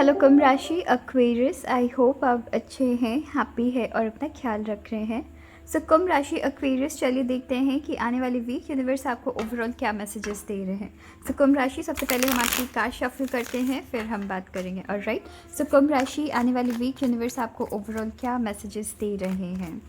Hello कुंभ राशि Aquarius, I hope आप अच्छे हैं, हैप्पी है और अपना ख्याल रख रहे हैं। सो कुंभ राशि एक्वेरियस, चलिए देखते हैं कि आने वाली वीक यूनिवर्स आपको ओवरऑल क्या मैसेजेस दे रहे हैं। सो कुंभ राशि, सबसे पहले हम आपकी कार्ड शफल करते हैं, फिर हम बात करेंगे। ऑलराइट, सो कुंभ राशि, आने वाली वीक यूनिवर्स आपको ओवरऑल क्या मैसेजेस दे रहे हैं।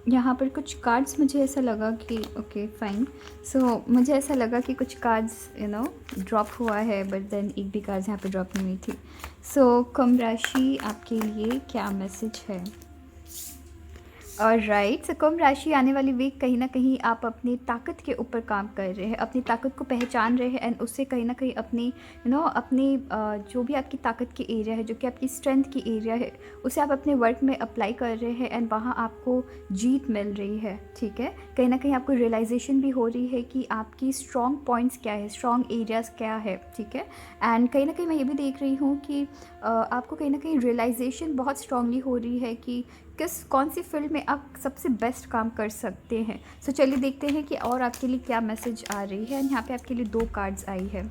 यहाँ पर कुछ कार्ड्स मुझे ऐसा लगा कि ओके फाइन, सो मुझे ऐसा लगा कि कुछ कार्ड्स ड्रॉप हुआ है, बट देन एक भी कार्ड्स यहाँ पे ड्रॉप नहीं हुई थी। सो कुंभ राशि, आपके लिए क्या मैसेज है। और राइट, सो कुंभ राशि, आने वाली वीक कहीं ना कहीं आप अपनी ताकत के ऊपर काम कर रहे हैं, अपनी ताकत को पहचान रहे हैं एंड उससे कहीं ना कहीं अपनी अपनी जो भी आपकी ताकत की एरिया है, जो कि आपकी स्ट्रेंथ की एरिया है, उसे आप अपने वर्क में अप्लाई कर रहे हैं एंड वहाँ आपको जीत मिल रही है। ठीक है, कहीं ना कहीं आपको रियलाइजेशन भी हो रही है कि आपकी स्ट्रॉन्ग पॉइंट्स क्या है, स्ट्रॉन्ग एरियाज़ क्या है। ठीक है, एंड कहीं ना कहीं मैं ये भी देख रही हूँ कि आपको कहीं ना कहीं रियलाइजेशन बहुत स्ट्रांगली हो रही है कि कौन सी फील्ड में आप सबसे बेस्ट काम कर सकते हैं। सो चलिए देखते हैं कि और आपके लिए क्या मैसेज आ रही है। यहाँ पे आपके लिए 2 कार्ड्स आई है।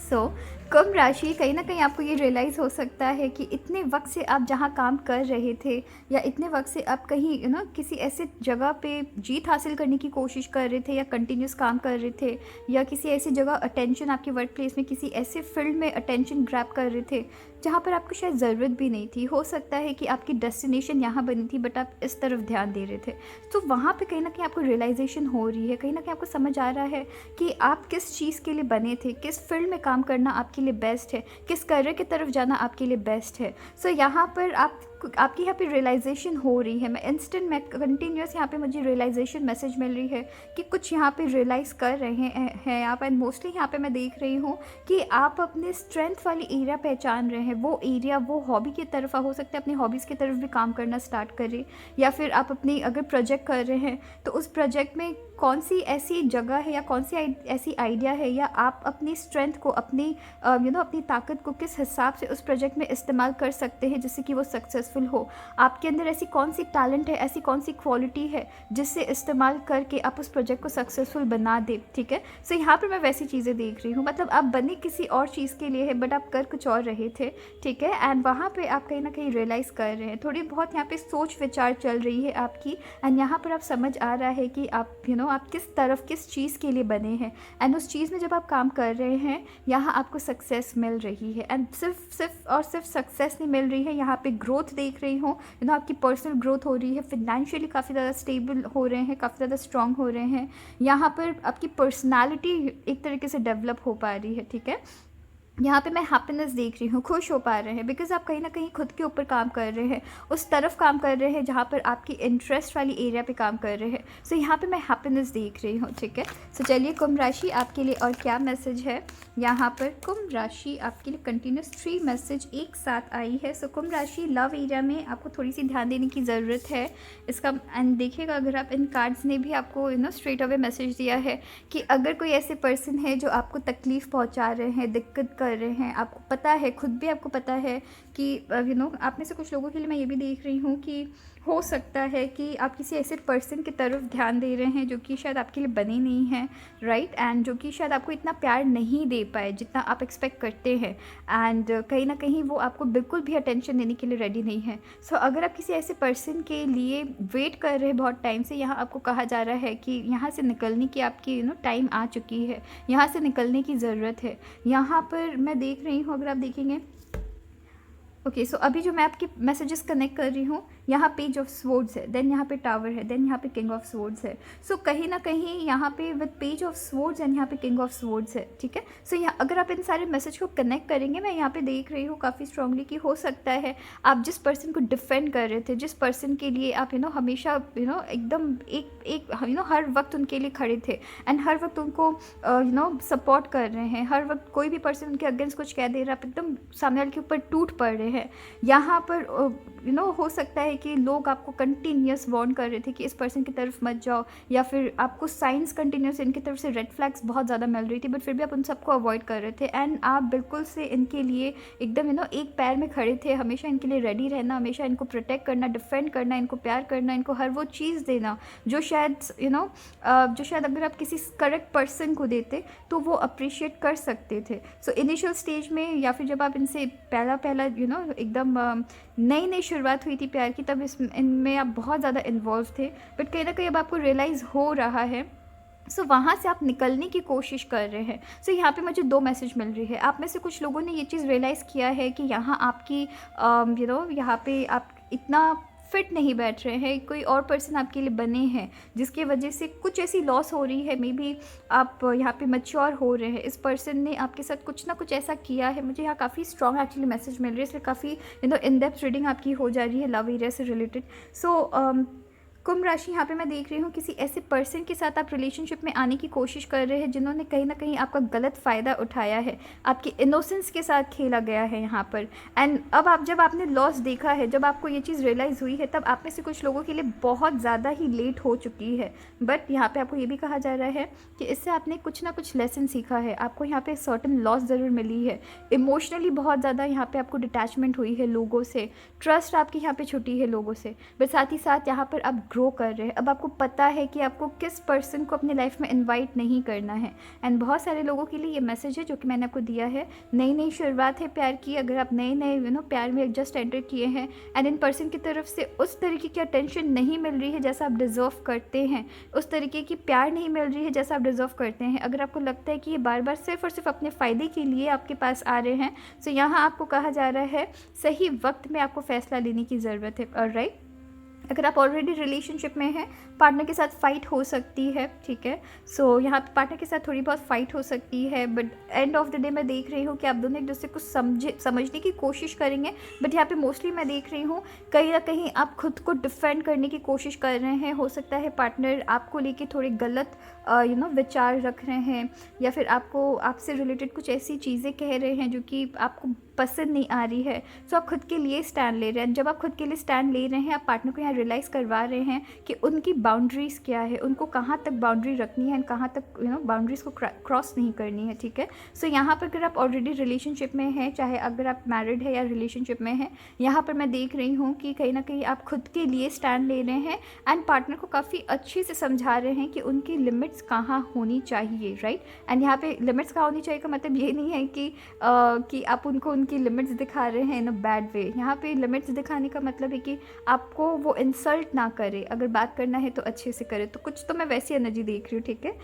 सो कुंभ राशि, कहीं ना कहीं आपको ये रियलाइज़ हो सकता है कि इतने वक्त से आप जहाँ काम कर रहे थे, या इतने वक्त से आप कहीं किसी ऐसे जगह पे जीत हासिल करने की कोशिश कर रहे थे, या कंटिन्यूस काम कर रहे थे, या किसी ऐसी जगह अटेंशन आपके वर्क प्लेस में किसी ऐसे फील्ड में अटेंशन ग्रैब कर रहे थे जहाँ पर आपको शायद ज़रूरत भी नहीं थी। हो सकता है कि आपकी डेस्टिनेशन यहाँ बनी थी बट आप इस तरफ ध्यान दे रहे थे। तो वहाँ पे कहीं ना कहीं आपको रियलाइजेशन हो रही है, कहीं ना कहीं आपको समझ आ रहा है कि आप किस चीज़ के लिए बने थे, किस फील्ड में काम करना आपके लिए बेस्ट है, किस करियर की तरफ जाना आपके लिए बेस्ट है। सो यहाँ पर आपकी यहाँ पे रियलाइजेशन हो रही है। मैं कंटिन्यूस यहाँ पे मुझे रियलाइजेशन मैसेज मिल रही है कि कुछ यहाँ पे रियलाइज़ कर रहे हैं आप। एंड मोस्टली यहाँ पे मैं देख रही हूँ कि आप अपने स्ट्रेंथ वाली एरिया पहचान रहे हैं। वो एरिया, वो हॉबी की तरफ हो सकता है, अपनी हॉबीज़ की तरफ भी काम करना स्टार्ट करें, या फिर आप अपनी अगर प्रोजेक्ट कर रहे हैं तो उस प्रोजेक्ट में कौन सी ऐसी जगह है या कौन सी ऐसी आइडिया है, या आप अपनी स्ट्रेंथ को, अपनी अपनी ताकत को किस हिसाब से उस प्रोजेक्ट में इस्तेमाल कर सकते हैं जिससे कि वो सक्सेसफुल हो। आपके अंदर ऐसी कौन सी टैलेंट है, ऐसी कौन सी क्वालिटी है जिससे इस्तेमाल करके आप उस प्रोजेक्ट को सक्सेसफुल बना दे। ठीक है, सो यहाँ पर मैं वैसी चीज़ें देख रही हूँ, मतलब आप बने किसी और चीज़ के लिए है बट आप कर कुछ और रहे थे। ठीक है, एंड वहाँ पे आप कहीं ना कहीं रियलाइज़ कर रहे हैं, थोड़ी बहुत यहाँ पे सोच विचार चल रही है आपकी, एंड यहाँ पर आप समझ आ रहा है कि आप आप किस तरफ, किस चीज़ के लिए बने हैं, एंड उस चीज़ में जब आप काम कर रहे हैं यहाँ आपको सक्सेस मिल रही है। एंड सिर्फ सक्सेस नहीं मिल रही है, यहाँ पे ग्रोथ देख रही हूँ। आपकी पर्सनल ग्रोथ हो रही है, फिनेंशियली काफ़ी ज़्यादा स्टेबल हो रहे हैं, काफ़ी ज़्यादा स्ट्रांग हो रहे हैं। यहाँ पर आपकी पर्सनालिटी एक तरीके से डेवलप हो पा रही है। ठीक है, यहाँ पे मैं हैप्पीनेस देख रही हूँ, खुश हो पा रहे हैं, बिकॉज आप कहीं ना कहीं खुद के ऊपर काम कर रहे हैं, उस तरफ काम कर रहे हैं जहाँ पर आपकी इंटरेस्ट वाली एरिया पे काम कर रहे हैं। सो यहाँ पे मैं हैप्पीनेस देख रही हूँ। ठीक है, सो चलिए कुंभ राशि, आपके लिए और क्या मैसेज है। यहाँ पर कुंभ राशि, आपके लिए कंटिन्यूस 3 मैसेज एक साथ आई है। सो कुंभ राशि, लव एरिया में आपको थोड़ी सी ध्यान देने की ज़रूरत है इसका। एंड देखिएगा, अगर आप इन कार्ड्स ने भी आपको स्ट्रेट अवे मैसेज दिया है कि अगर कोई ऐसे पर्सन है जो आपको तकलीफ़ पहुँचा रहे हैं, दिक्कत कर रहे हैं, आपको पता है, खुद भी आपको पता है कि आप में से कुछ लोगों के लिए मैं ये भी देख रही हूँ कि हो सकता है कि आप किसी ऐसे पर्सन की तरफ ध्यान दे रहे हैं जो कि शायद आपके लिए बने नहीं हैं, राइट, एंड जो कि शायद आपको इतना प्यार नहीं दे पाए जितना आप एक्सपेक्ट करते हैं, एंड कहीं ना कहीं वो आपको बिल्कुल भी अटेंशन देने के लिए रेडी नहीं है। सो अगर आप किसी ऐसे पर्सन के लिए वेट कर रहे हैं बहुत टाइम से, यहाँ आपको कहा जा रहा है कि यहाँ से निकलने की आपकी टाइम आ चुकी है, यहाँ से निकलने की ज़रूरत है। यहाँ पर मैं देख रही हूँ, अगर आप देखेंगे, ओके, सो अभी जो मैं आपके मैसेजेस कनेक्ट कर रही हूँ, यहाँ पेज ऑफ स्वॉर्ड्स है, देन यहाँ पे टावर है, देन यहाँ पे किंग ऑफ स्वॉर्ड्स है। सो कहीं ना कहीं यहाँ पे with page of swords and यहाँ पे किंग ऑफ स्वॉर्ड्स है। ठीक है, सो यहाँ अगर आप इन सारे मैसेज को कनेक्ट करेंगे, मैं यहाँ पे देख रही हूँ काफ़ी स्ट्रांगली कि हो सकता है आप जिस पर्सन को डिफेंड कर रहे थे, जिस पर्सन के लिए आप हमेशा एकदम एक हर वक्त उनके लिए खड़े थे, एंड हर वक्त उनको सपोर्ट कर रहे हैं, हर वक्त कोई भी पर्सन उनके अगेंस्ट कुछ कह दे रहा है, आप एकदम सामने वाले के ऊपर टूट पड़ रहे हैं। यहाँ पर हो सकता है है कि लोग आपको कंटिन्यूस वार्न कर रहे थे कि इस पर्सन की तरफ मत जाओ, या फिर आपको साइंस कंटिन्यूस इनकी तरफ से रेड फ्लैग्स बहुत ज़्यादा मिल रही थी, बट फिर भी आप उन सबको अवॉइड कर रहे थे। एंड आप बिल्कुल से इनके लिए एकदम एक पैर में खड़े थे, हमेशा इनके लिए रेडी रहना, हमेशा इनको प्रोटेक्ट करना, डिफेंड करना, इनको प्यार करना, इनको हर वो चीज़ देना जो शायद जो शायद अगर आप किसी करेक्ट पर्सन को देते तो वो अप्रिशिएट कर सकते थे। सो इनिशियल स्टेज में, या फिर जब आप इनसे पहला एकदम नई नई शुरुआत हुई थी प्यार की, तब इनमें आप बहुत ज़्यादा इन्वॉल्व थे, बट कहीं ना कहीं अब आपको रियलाइज़ हो रहा है। वहाँ से आप निकलने की कोशिश कर रहे हैं। यहाँ पे मुझे 2 मैसेज मिल रही है। आप में से कुछ लोगों ने ये चीज़ रियलाइज़ किया है कि यहाँ आपकी यहाँ पे आप इतना फिट नहीं बैठ रहे हैं, कोई और पर्सन आपके लिए बने हैं जिसकी वजह से कुछ ऐसी लॉस हो रही है। मे बी आप यहाँ पे मैच्योर हो रहे हैं, इस पर्सन ने आपके साथ कुछ ना कुछ ऐसा किया है। मुझे यहाँ काफ़ी स्ट्रॉन्ग एक्चुअली मैसेज मिल रही है, इसलिए काफ़ी इन डेप्थ रीडिंग आपकी हो जा रही है लव एरिया से रिलेटेड। कुंभ राशि, यहाँ पे मैं देख रही हूँ किसी ऐसे पर्सन के साथ आप रिलेशनशिप में आने की कोशिश कर रहे हैं जिन्होंने कहीं ना कहीं आपका गलत फ़ायदा उठाया है, आपकी इनोसेंस के साथ खेला गया है यहाँ पर। एंड अब जब आपने लॉस देखा है, जब आपको ये चीज़ रियलाइज़ हुई है, तब आप में से कुछ लोगों के लिए बहुत ज़्यादा ही लेट हो चुकी है। बट यहाँ पर आपको ये भी कहा जा रहा है कि इससे आपने कुछ ना कुछ लेसन सीखा है, आपको यहाँ पर सर्टन लॉस ज़रूर मिली है, इमोशनली बहुत ज़्यादा यहाँ पर आपको डिटैचमेंट हुई है लोगों से, ट्रस्ट आपकी यहाँ पर छुटी है लोगों से, बट साथ ही साथ यहाँ पर आप ग्रो कर रहे हैं। अब आपको पता है कि आपको किस पर्सन को अपनी लाइफ में इनवाइट नहीं करना है। एंड बहुत सारे लोगों के लिए ये मैसेज है जो कि मैंने आपको दिया है। नई नई शुरुआत है प्यार की, अगर आप नए नए प्यार में जस्ट एंटर किए हैं एंड इन पर्सन की तरफ से उस तरीके की अटेंशन नहीं मिल रही है जैसा आप डिज़र्व करते हैं, उस तरीके की प्यार नहीं मिल रही है जैसा आप डिज़र्व करते हैं, अगर आपको लगता है कि ये बार बार सिर्फ और सिर्फ अपने फ़ायदे के लिए आपके पास आ रहे हैं, तो यहाँ आपको कहा जा रहा है सही वक्त में आपको फ़ैसला लेने की ज़रूरत है। ऑलराइट, अगर आप ऑलरेडी रिलेशनशिप में हैं, पार्टनर के साथ फ़ाइट हो सकती है, ठीक है। यहाँ पे पार्टनर के साथ थोड़ी बहुत फ़ाइट हो सकती है, but end of the day मैं देख रही हूँ कि आप दोनों एक दूसरे को समझने की कोशिश करेंगे। बट यहाँ पे मोस्टली मैं देख रही हूँ कहीं ना कहीं आप खुद को डिफेंड करने की कोशिश कर रहे हैं। हो सकता है पार्टनर आपको लेके थोड़े गलत विचार रख रहे हैं, या फिर आपसे रिलेटेड कुछ ऐसी चीज़ें कह रहे हैं जो कि आपको पसंद नहीं आ रही है। आप खुद के लिए स्टैंड ले रहे हैं। जब आप खुद के लिए स्टैंड ले रहे हैं, आप पार्टनर को यहाँ रियलाइज़ करवा रहे हैं कि उनकी बाउंड्रीज़ क्या है, उनको कहाँ तक बाउंड्री रखनी है, कहाँ तक बाउंड्रीज़ को क्रॉस नहीं करनी है, ठीक है। यहाँ पर अगर आप ऑलरेडी रिलेशनशिप में हैं, चाहे अगर आप मैरिड है या रिलेशनशिप में हैं, यहाँ पर मैं देख रही हूँ कि कहीं ना कहीं आप खुद के लिए स्टैंड ले रहे हैं एंड पार्टनर को काफ़ी अच्छे से समझा रहे हैं कि उनकी लिमिट्स कहाँ होनी चाहिए, राइट। एंड यहाँ पे लिमिट्स कहाँ होनी चाहिए का मतलब ये नहीं है कि आप उनको उनकी लिमिट्स दिखा रहे हैं इन अ बैड वे। यहाँ पे लिमिट्स दिखाने का मतलब है कि आपको वो इंसल्ट ना करे, अगर बात करना है तो अच्छे से करे। तो कुछ तो मैं वैसी एनर्जी देख रही हूँ, ठीक है।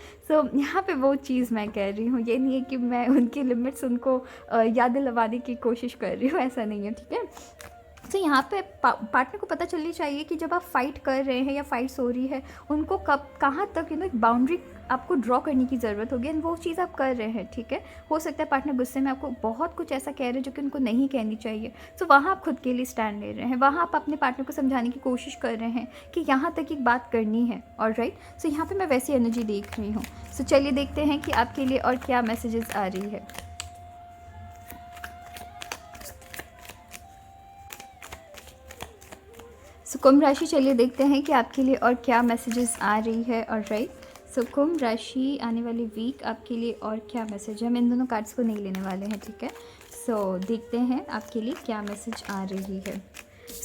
यहाँ पे वो चीज़ मैं कह रही हूँ, ये नहीं है कि मैं उनकी लिमिट्स उनको याद दिलवाने की कोशिश कर रही हूँ, ऐसा नहीं है, ठीक है। यहाँ पे पार्टनर को पता चलनी चाहिए कि जब आप फाइट कर रहे हैं या फाइट्स हो रही है, उनको कब कहाँ तक एक बाउंड्री आपको ड्रॉ करने की ज़रूरत होगी, एंड वो चीज़ आप कर रहे हैं, ठीक है। हो सकता है पार्टनर गुस्से में आपको बहुत कुछ ऐसा कह रहे हैं जो कि उनको नहीं कहनी चाहिए। वहाँ आप खुद के लिए स्टैंड ले रहे हैं, वहाँ आप अपने पार्टनर को समझाने की कोशिश कर रहे हैं कि यहाँ तक एक बात करनी है। ऑलराइट, यहाँ पे मैं वैसी एनर्जी देख रही हूँ। चलिए देखते हैं कि आपके लिए और क्या मैसेजेस आ रही है। कुंभ राशि, चलिए देखते हैं कि आपके लिए और क्या मैसेजेस आ रही है। ऑलराइट, कुंभ राशि, आने वाली वीक आपके लिए और क्या मैसेज है। हम इन दोनों कार्ड्स को नहीं लेने वाले हैं, ठीक है। देखते हैं आपके लिए क्या मैसेज आ रही है।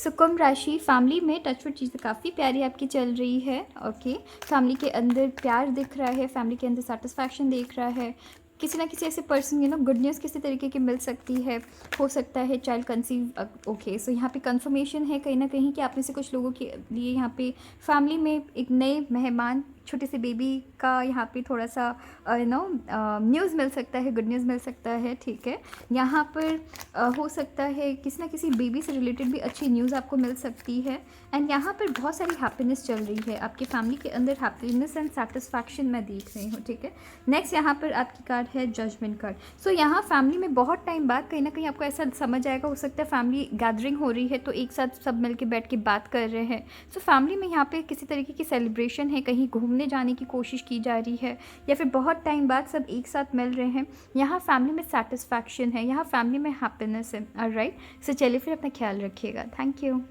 कुंभ राशि, फैमिली में टचवुड चीज़ें काफ़ी प्यारी आपकी चल रही है। ओके, फैमिली के अंदर प्यार दिख रहा है, फैमिली के अंदर सेटिस्फैक्शन दिख रहा है। किसी ना किसी ऐसे पर्सन गुड न्यूज़ किसी तरीके की मिल सकती है। हो सकता है चाइल्ड कंसीव। ओके, यहाँ पे कंफर्मेशन है कहीं ना कहीं कि आप में से कुछ लोगों के लिए यहाँ पे फैमिली में एक नए मेहमान, छोटे से बेबी का यहाँ पे थोड़ा सा न्यूज़ मिल सकता है, गुड न्यूज़ मिल सकता है, ठीक है। यहाँ पर हो सकता है किसी ना किसी बेबी से रिलेटेड भी अच्छी न्यूज़ आपको मिल सकती है। एंड यहाँ पर बहुत सारी हैप्पीनेस चल रही है आपकी फैमिली के अंदर, हैप्पीनेस एंड सेटिस्फैक्शन मैं देख रही हूँ, ठीक है। नेक्स्ट यहाँ पर आपकी कार्ड है जजमेंट कार्ड। यहाँ फैमिली में बहुत टाइम बाद कहीं ना कहीं आपको ऐसा समझ आएगा, हो सकता है फैमिली गैदरिंग हो रही है तो एक साथ सब मिल के बैठ के बात कर रहे हैं। फैमिली में यहाँ पे किसी तरीके की सेलिब्रेशन है, कहीं घूमने जाने की कोशिश की जा रही है, या फिर बहुत टाइम बाद सब एक साथ मिल रहे हैं। यहाँ फैमिली में सेटिस्फैक्शन है, यहाँ फैमिली में हैप्पीनेस है। ऑलराइट, चलिए फिर अपना ख्याल रखिएगा। Thank you.